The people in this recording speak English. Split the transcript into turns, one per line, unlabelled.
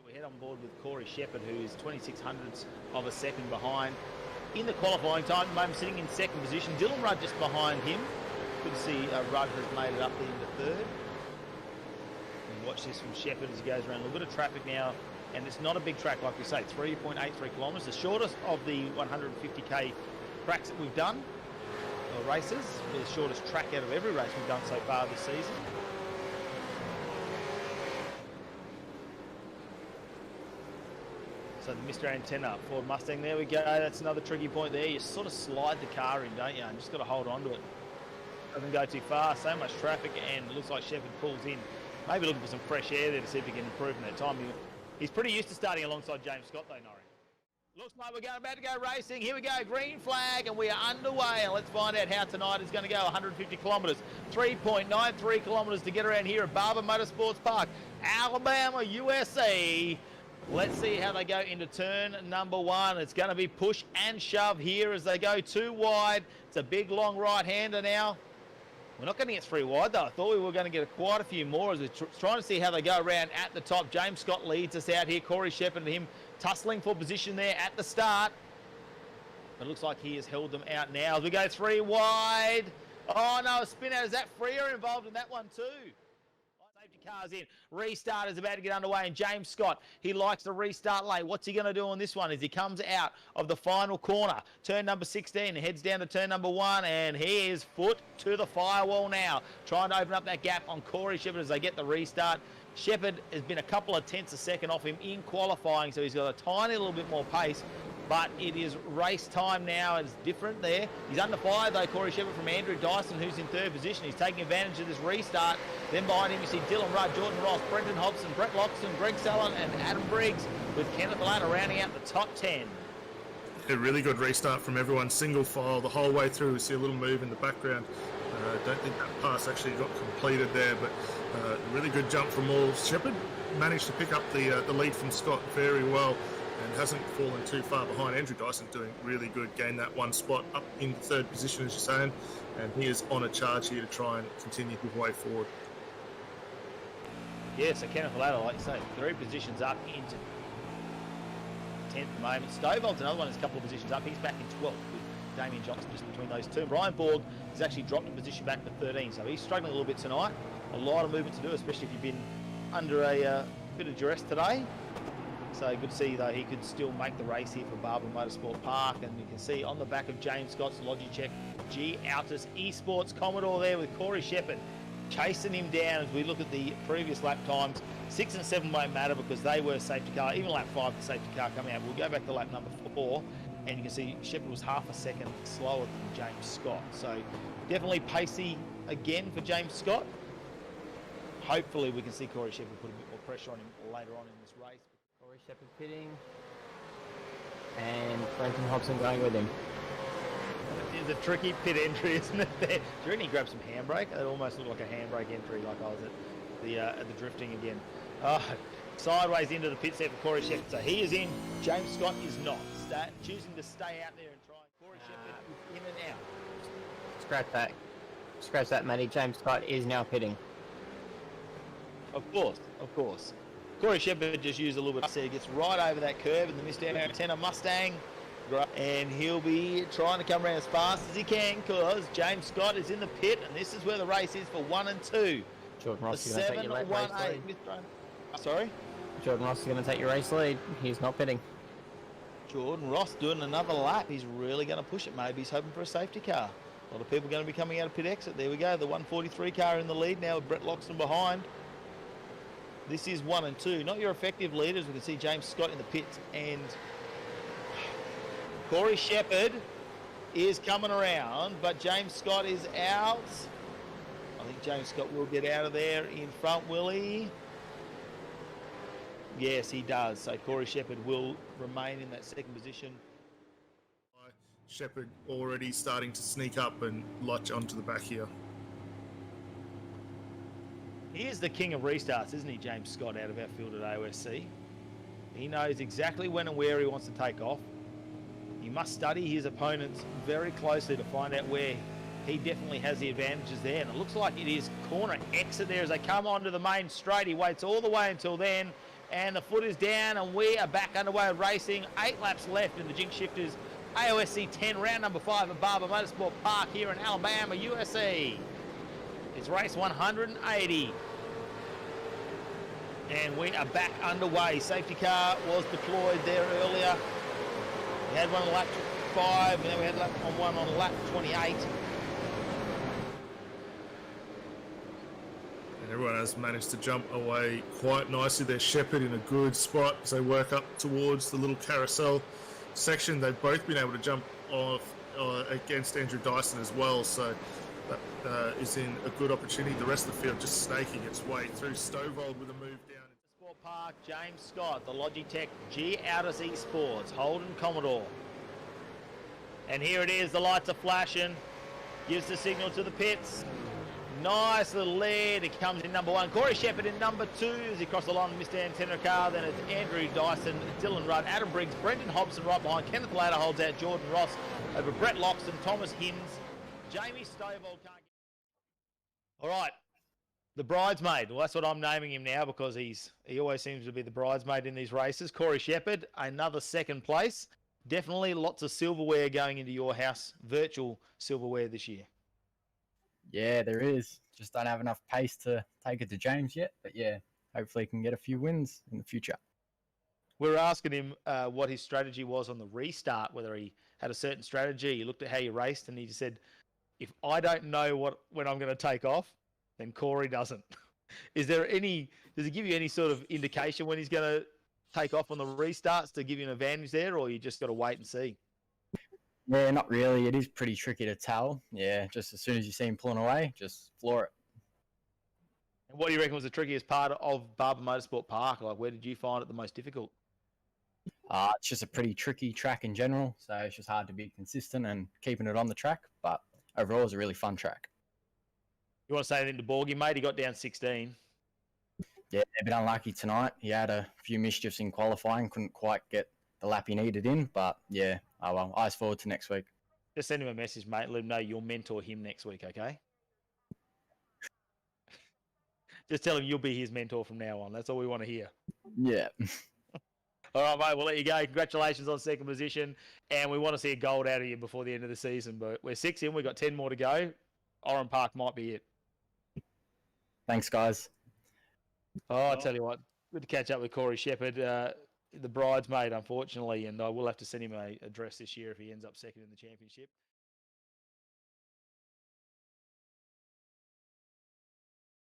We head on board with Corey Shepherd, who is 2600ths of a second behind. In the qualifying time, at the moment sitting in second position. Dylan Rudd just behind him. Good to see Rudd has made it up there into third. And watch this from Shepherd as he goes around. A little bit of traffic now, and it's not a big track like we say, 3.83 kilometres. The shortest of the 150k tracks that we've done, or races. The shortest track out of every race we've done so far this season. So the Mr. Antenna Ford Mustang, there we go. That's another tricky point there. You sort of slide the car in, don't you? And just got to hold on to it. Doesn't go too far. So much traffic, and it looks like Shepherd pulls in. Maybe looking for some fresh air there to see if he can improve in that time. He's pretty used to starting alongside James Scott, though, Norrie. Looks like we're about to go racing. Here we go, green flag, and we are underway. And let's find out how tonight is going to go. 150 kilometres, 3.93 kilometres to get around here at Barber Motorsports Park, Alabama, USA. Let's see how they go into turn number one. It's going to be push and shove here as they go too wide. It's a big, long right-hander now. We're not going to get three wide, though. I thought we were going to get quite a few more as we're trying to see how they go around at the top. James Scott leads us out here. Corey Shepherd and him tussling for position there at the start. But it looks like he has held them out now as we go three wide. Oh, no, a spin out. Is that Freer involved in that one, too? Safety cars in. Restart is about to get underway, and James Scott, he likes to restart late. What's he going to do on this one as he comes out of the final corner? Turn number 16, heads down to turn number 1, and he is foot to the firewall now, trying to open up that gap on Corey Shepherd as they get the restart. Shepherd has been a couple of tenths a second off him in qualifying, so he's got a tiny little bit more pace. But it is race time now. It's different there. He's under fire, though, Corey Shepherd, from Andrew Dyson, who's in third position. He's taking advantage of this restart. Then behind him, you see Dylan Rudd, Jordan Ross, Brendan Hobson, Brett Loxton, Greg Sallin, and Adam Briggs, with Kenneth Latta rounding out the top 10.
A really good restart from everyone. Single file the whole way through. We see a little move in the background. I don't think that pass actually got completed there, but really good jump from all. Shepherd managed to pick up the lead from Scott very well, and hasn't fallen too far behind. Andrew Dyson doing really good, gained that one spot up in third position, as you're saying, and he is on a charge here to try and continue his way forward.
Yeah, so Kenneth Latta, like you say, 3 positions up into 10th at the moment. Stovall's another one, is a couple of positions up. He's back in 12th with Damien Johnson just between those two. Brian Borg has actually dropped a position back to 13, so he's struggling a little bit tonight. A lot of movement to do, especially if you've been under a bit of duress today. So good to see, though, he could still make the race here for Barber Motorsport Park. And you can see on the back of James Scott's Logitech G Altus Esports Commodore there with Corey Shepherd chasing him down as we look at the previous lap times. 6 and 7 won't matter because they were safety car. Even lap 5, the safety car coming out. We'll go back to lap number 4, and you can see Shepherd was half a second slower than James Scott. So definitely pacey again for James Scott. Hopefully we can see Corey Shepherd put a bit more pressure on him later on in this race.
Corey Shepherd pitting, and Brendan Hobson going with him.
It's a tricky pit entry, isn't it? There, do you reckon he grabbed some handbrake? It almost looked like a handbrake entry, like I was at the drifting again. Sideways into the pit set for Corey Shepherd. So he is in. James Scott is not. Choosing to stay out there and try. Corey Shepherd is in and out.
Scratch that, Matty. James Scott is now pitting.
Of course. Corey Shepherd just used a little bit. He gets right over that curve in the Mr. Antenna Mustang. And he'll be trying to come around as fast as he can because James Scott is in the pit, and this is where the race is for 1 and 2.
Jordan Ross is going to take your race lead.
Sorry?
Jordan Ross is going to take your race lead. He's not pitting.
Jordan Ross doing another lap. He's really going to push it. Maybe he's hoping for a safety car. A lot of people going to be coming out of pit exit. There we go. The 143 car in the lead now with Brett Loxton behind. This is 1 and 2. Not your effective leaders. We can see James Scott in the pits, and Corey Shepherd is coming around, but James Scott is out. I think James Scott will get out of there in front, will he? Yes, he does. So Corey Shepherd will remain in that second position.
Shepherd already starting to sneak up and latch onto the back here.
He is the king of restarts, isn't he, James Scott, out of our field at AOSC? He knows exactly when and where he wants to take off. He must study his opponents very closely to find out where he definitely has the advantages there. And it looks like it is corner exit there as they come onto the main straight. He waits all the way until then, And the foot is down, and we are back underway racing. 8 laps left in the Jinx Shifters AOSC 10, round number 5 at Barber Motorsport Park here in Alabama, USA. It's race 180. And we are back underway. Safety car was deployed there earlier. We had one on lap 5, and then we had one on lap 28.
And everyone has managed to jump away quite nicely. They're Shepherd in a good spot as they work up towards the little carousel section. They've both been able to jump off against Andrew Dyson as well, so that is in a good opportunity. The rest of the field just snaking its way through. Stovall with a move down.
Sport Park, James Scott, the Logitech G AOSC Sports, Holden Commodore. And here it is, the lights are flashing. Gives the signal to the pits. Nice little lead. It comes in number 1. Corey Shepherd in number 2 as he crossed the line with Mr. Antenna car. Then it's Andrew Dyson, Dylan Rudd, Adam Briggs, Brendan Hobson right behind. Kenneth Latta holds out Jordan Ross over Brett Loxton, Thomas Hinds, Jamie Stovall can't get... All right, the bridesmaid. Well, that's what I'm naming him now because he always seems to be the bridesmaid in these races. Corey Shepherd, another 2nd place. Definitely lots of silverware going into your house, virtual silverware this year.
Yeah, there is. Just don't have enough pace to take it to James yet. But yeah, hopefully he can get a few wins in the future.
We were asking him what his strategy was on the restart, whether he had a certain strategy. He looked at how you raced and he just said, if I don't know when I'm going to take off, then Corey doesn't. Does he give you any sort of indication when he's going to take off on the restarts to give you an advantage there, or you just got to wait and see?
Yeah, not really. It is pretty tricky to tell. Yeah, just as soon as you see him pulling away, just floor it.
And what do you reckon was the trickiest part of Barber Motorsport Park? Like, where did you find it the most difficult?
It's just a pretty tricky track in general, so it's just hard to be consistent and keeping it on the track. But overall, it's a really fun track.
You want to say anything to Borgie, mate? He got down 16.
Yeah, a bit unlucky tonight. He had a few mischiefs in qualifying, couldn't quite get the lap he needed in, but yeah, oh well, eyes forward to next week.
Just send him a message, mate. Let him know you'll mentor him next week, okay? Just tell him you'll be his mentor from now on. That's all we want to hear.
Yeah.
All right, mate, we'll let you go. Congratulations on 2nd position, and we want to see a gold out of you before the end of the season, but we're 6 in. We've got 10 more to go. Oran Park might be it.
Thanks, guys.
Oh, I tell you what, good to catch up with Corey Shepherd, the bridesmaid, unfortunately, and I will have to send him a dress this year if he ends up 2nd in the championship.